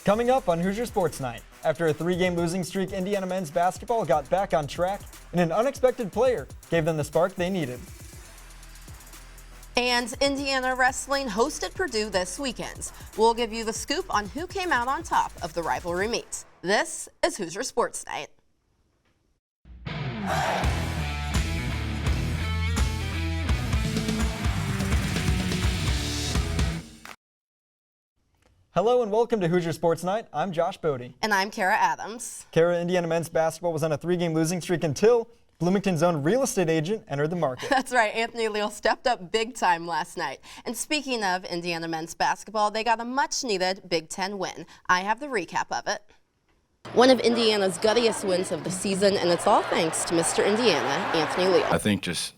Coming up on Hoosier Sports Night, after a 3-game losing streak, Indiana men's basketball got back on track, and an unexpected player gave them the spark they needed. And Indiana wrestling hosted Purdue this weekend. We'll give you the scoop on who came out on top of the rivalry meet. This is Hoosier Sports Night. Hello and welcome to Hoosier Sports Night. I'm Josh Bode. And I'm Kara Adams. Kara, Indiana men's basketball was on a 3-game losing streak until Bloomington's own real estate agent entered the market. That's right. Anthony Leal stepped up big time last night. And speaking of Indiana men's basketball, they got a much-needed Big Ten win. I have the recap of it. One of Indiana's guttiest wins of the season, and it's all thanks to Mr. Indiana, Anthony Leal. I think just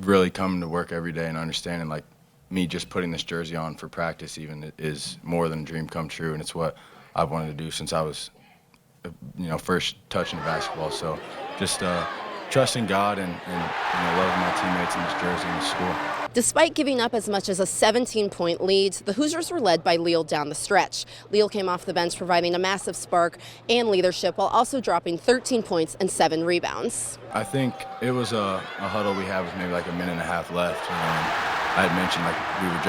really coming to work every day and understanding, like, me just putting this jersey on for practice even is more than a dream come true, and it's what I've wanted to do since I was, first touching the basketball. So just trusting God and loving my teammates in this jersey and the school. Despite giving up as much as a 17-point lead, the Hoosiers were led by Leal down the stretch. Leal came off the bench providing a massive spark and leadership while also dropping 13 points and 7 rebounds. I think it was a huddle we had with maybe like a minute and a half left. I had mentioned, like, we were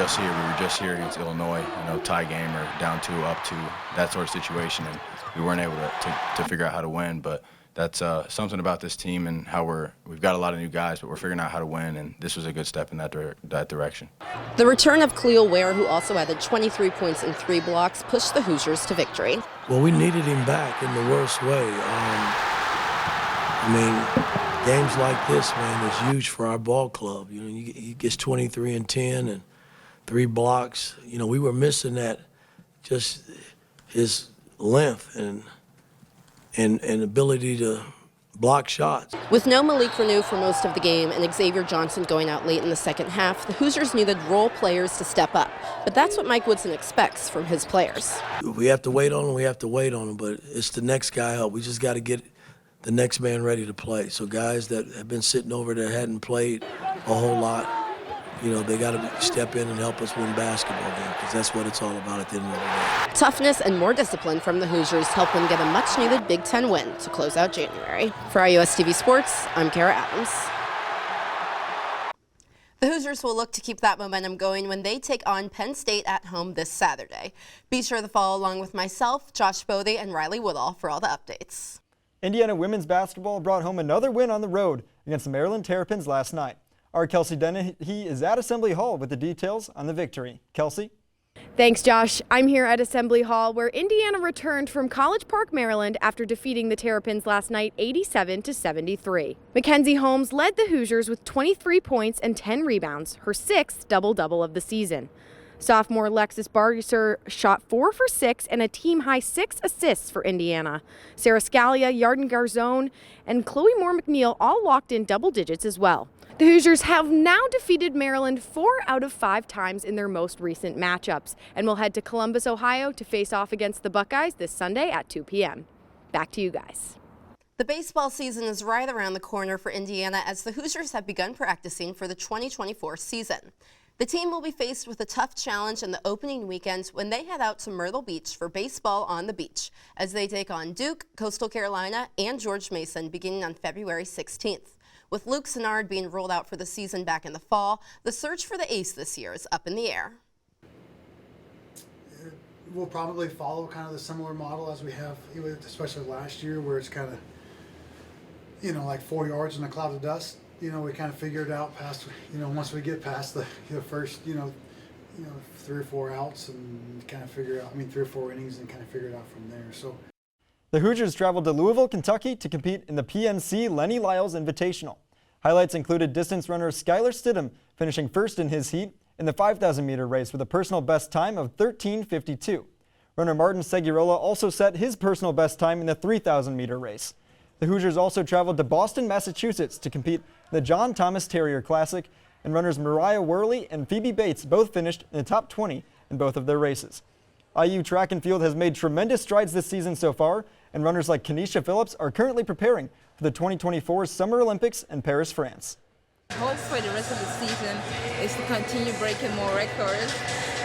just here against Illinois, tie game or down 2, up 2, that sort of situation, and we weren't able to figure out how to win. But that's something about this team and how we've got a lot of new guys, but we're figuring out how to win, and this was a good step in that direction. The return of Cleo Ware, who also added 23 points and 3 blocks, pushed the Hoosiers to victory. Well, we needed him back in the worst way. Games like this, man, is huge for our ball club. He gets 23 and 10 and 3 blocks. We were missing that, just his length and ability to block shots. With no Malik Renew for most of the game and Xavier Johnson going out late in the second half, the Hoosiers needed role players to step up. But that's what Mike Woodson expects from his players. We have to wait on them, but it's the next guy up. We just got to get the next man ready to play. So guys that have been sitting over there hadn't played a whole lot, they got to step in and help us win basketball games, because that's what it's all about at the end of the day. Toughness and more discipline from the Hoosiers helped them get a much-needed Big Ten win to close out January. For IUSTV Sports, I'm Kara Adams. The Hoosiers will look to keep that momentum going when they take on Penn State at home this Saturday. Be sure to follow along with myself, Josh Bode, and Riley Woodall for all the updates. Indiana women's basketball brought home another win on the road against the Maryland Terrapins last night. Our Kelsey Dennehy is at Assembly Hall with the details on the victory. Kelsey? Thanks, Josh. I'm here at Assembly Hall, where Indiana returned from College Park, Maryland after defeating the Terrapins last night 87-73. Mackenzie Holmes led the Hoosiers with 23 points and 10 rebounds, her 6th double-double of the season. Sophomore Lexis Barger shot 4 for 6 and a team-high 6 assists for Indiana. Sarah Scalia, Yarden Garzone, and Chloe Moore McNeil all locked in double digits as well. The Hoosiers have now defeated Maryland 4 out of 5 times in their most recent matchups and will head to Columbus, Ohio to face off against the Buckeyes this Sunday at 2 p.m. Back to you guys. The baseball season is right around the corner for Indiana as the Hoosiers have begun practicing for the 2024 season. The team will be faced with a tough challenge in the opening weekend when they head out to Myrtle Beach for baseball on the beach as they take on Duke, Coastal Carolina, and George Mason beginning on February 16th. With Luke Sennard being ruled out for the season back in the fall, the search for the ace this year is up in the air. We'll probably follow kind of the similar model as we have, especially last year, where it's kind of, like 4 yards in a cloud of dust. We kind of figure it out past, once we get past the first, 3 or 4 outs and kind of figure out, 3 or 4 innings and kind of figure it out from there. So the Hoosiers traveled to Louisville, Kentucky to compete in the PNC Lenny Lyles Invitational. Highlights included distance runner Skylar Stidham finishing first in his heat in the 5,000-meter race with a personal best time of 13:52. Runner Martin Seguirola also set his personal best time in the 3,000-meter race. The Hoosiers also traveled to Boston, Massachusetts to compete in the John Thomas Terrier Classic, and runners Mariah Worley and Phoebe Bates both finished in the top 20 in both of their races. IU track and field has made tremendous strides this season so far, and runners like Kenesha Phillips are currently preparing for the 2024 Summer Olympics in Paris, France. Hope for the rest of the season is to continue breaking more records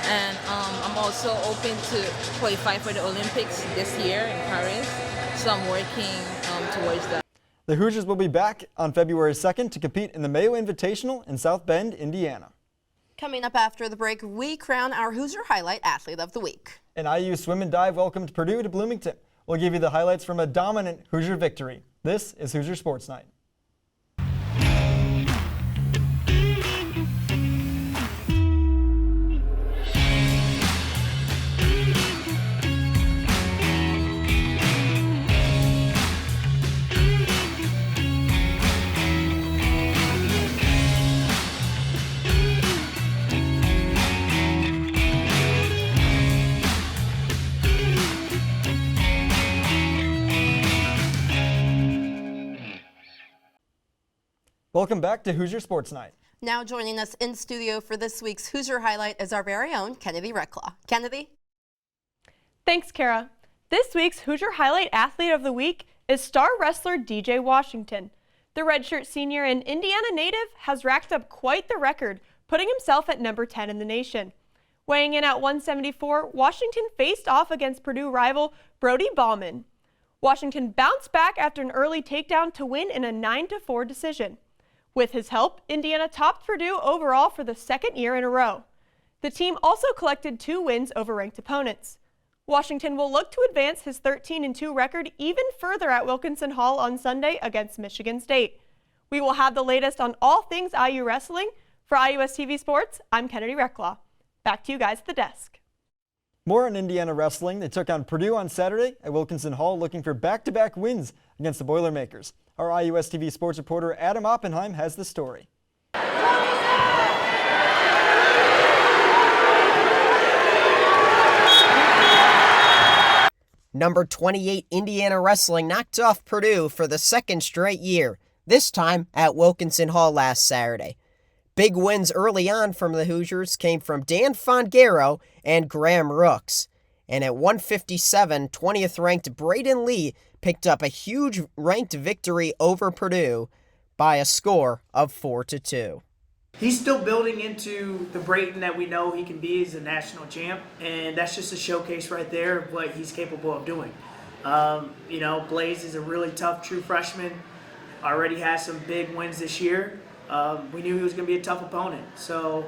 And I'm also open to qualify for the Olympics this year in Paris, so I'm working towards that. The Hoosiers will be back on February 2nd to compete in the Mayo Invitational in South Bend, Indiana. Coming up after the break, we crown our Hoosier Highlight Athlete of the Week. And IU Swim and Dive welcomed Purdue to Bloomington. We'll give you the highlights from a dominant Hoosier victory. This is Hoosier Sports Night. Welcome back to Hoosier Sports Night. Now joining us in studio for this week's Hoosier Highlight is our very own Kennedy Rehklau. Kennedy? Thanks, Kara. This week's Hoosier Highlight Athlete of the Week is star wrestler DJ Washington. The redshirt senior and Indiana native has racked up quite the record, putting himself at number 10 in the nation. Weighing in at 174, Washington faced off against Purdue rival Brody Ballman. Washington bounced back after an early takedown to win in a 9-4 decision. With his help, Indiana topped Purdue overall for the second year in a row. The team also collected 2 wins over ranked opponents. Washington will look to advance his 13-2 record even further at Wilkinson Hall on Sunday against Michigan State. We will have the latest on all things IU wrestling. For IUSTV Sports, I'm Kennedy Rehklau. Back to you guys at the desk. More on Indiana wrestling. They took on Purdue on Saturday at Wilkinson Hall, looking for back-to-back wins against the Boilermakers. Our IUSTV sports reporter Adam Oppenheim has the story. Number 28 Indiana Wrestling knocked off Purdue for the second straight year, this time at Wilkinson Hall last Saturday. Big wins early on from the Hoosiers came from Dan Fongaro and Graham Rooks. And at 157, 20th-ranked Braden Lee picked up a huge ranked victory over Purdue by a score of 4-2. He's still building into the Brayton that we know he can be as a national champ, and that's just a showcase right there of what he's capable of doing. Blaze is a really tough true freshman, already has some big wins this year. We knew he was going to be a tough opponent. So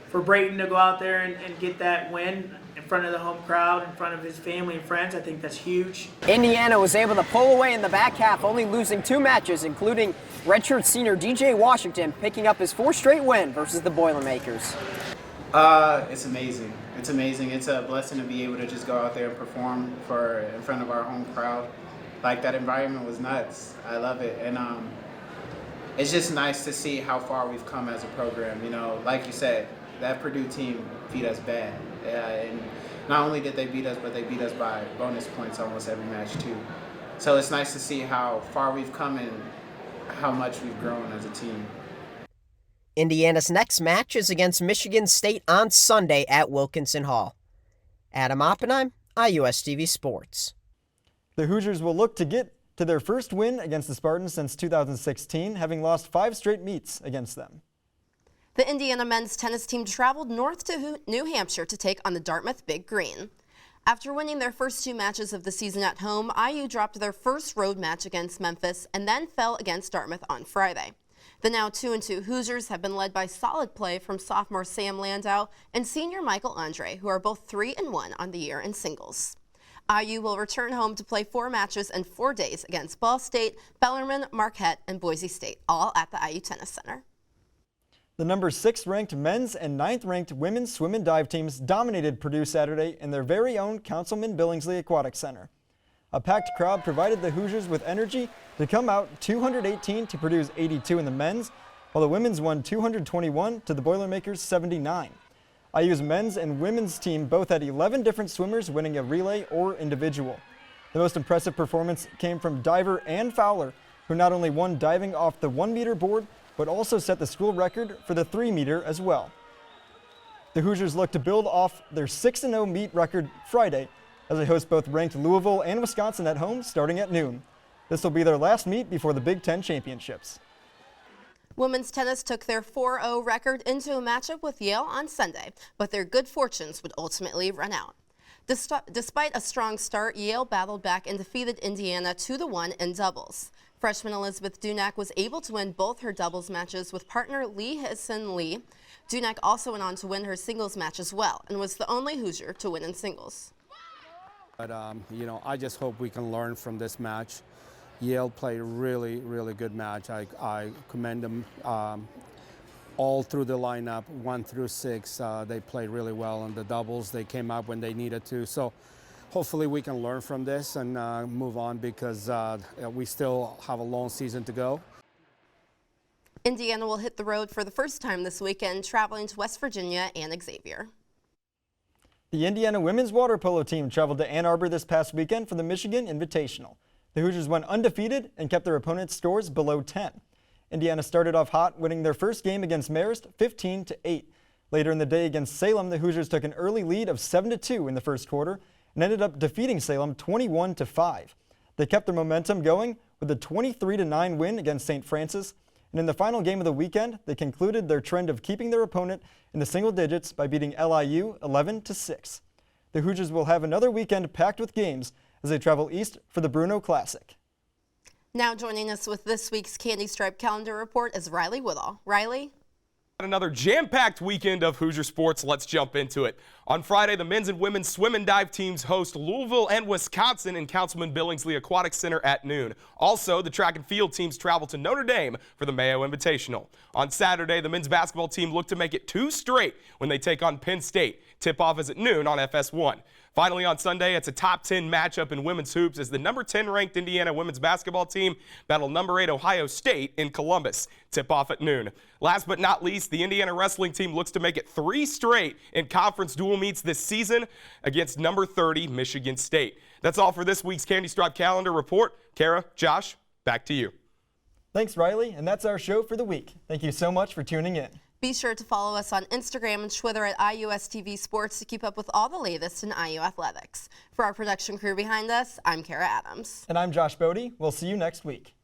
for Brayton to go out there and get that win in front of the home crowd, in front of his family and friends, I think that's huge. Indiana was able to pull away in the back half, only losing 2 matches, including redshirt senior DJ Washington picking up his 4th straight win versus the Boilermakers. It's amazing. It's amazing. It's a blessing to be able to just go out there and perform in front of our home crowd. Like, that environment was nuts. I love it. And it's just nice to see how far we've come as a program. Like you said, that Purdue team beat us bad. And not only did they beat us, but they beat us by bonus points almost every match too. So it's nice to see how far we've come and how much we've grown as a team. Indiana's next match is against Michigan State on Sunday at Wilkinson Hall. Adam Oppenheim, IUSTV Sports. The Hoosiers will look to get to their first win against the Spartans since 2016, having lost 5 straight meets against them. The Indiana men's tennis team traveled north to New Hampshire to take on the Dartmouth Big Green. After winning their first 2 matches of the season at home, IU dropped their first road match against Memphis and then fell against Dartmouth on Friday. The now 2-2 Hoosiers have been led by solid play from sophomore Sam Landau and senior Michael Andre, who are both 3-1 on the year in singles. IU will return home to play 4 matches in 4 days against Ball State, Bellarmine, Marquette, and Boise State, all at the IU Tennis Center. The number 6th-ranked men's and 9th-ranked women's swim and dive teams dominated Purdue Saturday in their very own Councilman Billingsley Aquatic Center. A packed crowd provided the Hoosiers with energy to come out 218 to Purdue's 82 in the men's, while the women's won 221 to the Boilermakers' 79. IU's men's and women's team both had 11 different swimmers winning a relay or individual. The most impressive performance came from diver Ann Fowler, who not only won diving off the 1-meter board, but also set the school record for the 3-meter as well. The Hoosiers look to build off their 6-0 meet record Friday as they host both ranked Louisville and Wisconsin at home starting at noon. This will be their last meet before the Big Ten Championships. Women's tennis took their 4-0 record into a matchup with Yale on Sunday, but their good fortunes would ultimately run out. Despite a strong start, Yale battled back and defeated Indiana 2-1 in doubles. Freshman Elizabeth Dunak was able to win both her doubles matches with partner Lee Hison Lee. Dunak also went on to win her singles match as well and was the only Hoosier to win in singles. But, I just hope we can learn from this match. Yale played a really, really good match. I commend them all through the lineup, 1 through 6. They played really well on the doubles. They came up when they needed to. So hopefully we can learn from this and move on because we still have a long season to go. Indiana will hit the road for the first time this weekend, traveling to West Virginia and Xavier. The Indiana women's water polo team traveled to Ann Arbor this past weekend for the Michigan Invitational. The Hoosiers went undefeated and kept their opponents' scores below 10. Indiana started off hot, winning their first game against Marist 15-8. Later in the day against Salem, the Hoosiers took an early lead of 7-2 in the first quarter and ended up defeating Salem 21-5. They kept their momentum going with a 23-9 win against St. Francis. And in the final game of the weekend, they concluded their trend of keeping their opponent in the single digits by beating LIU 11-6. The Hoosiers will have another weekend packed with games as they travel east for the Bruno Classic. Now joining us with this week's Candy Stripe calendar report is Riley Woodall. Riley? Another jam-packed weekend of Hoosier sports. Let's jump into it. On Friday, the men's and women's swim and dive teams host Louisville and Wisconsin in Councilman Billingsley Aquatic Center at noon. Also, the track and field teams travel to Notre Dame for the Mayo Invitational. On Saturday, the men's basketball team look to make it 2 straight when they take on Penn State. Tip-off is at noon on FS1. Finally, on Sunday, it's a top 10 matchup in women's hoops as the number 10 ranked Indiana women's basketball team battle number 8 Ohio State in Columbus. Tip-off at noon. Last but not least, the Indiana wrestling team looks to make it 3 straight in conference dual meets this season against number 30 Michigan State. That's all for this week's Candy Stripe calendar report. Kara, Josh, back to you. Thanks, Riley, and that's our show for the week. Thank you so much for tuning in. Be sure to follow us on Instagram and Twitter at IUSTV Sports to keep up with all the latest in IU athletics. For our production crew behind us, I'm Kara Adams. And I'm Josh Bode. We'll see you next week.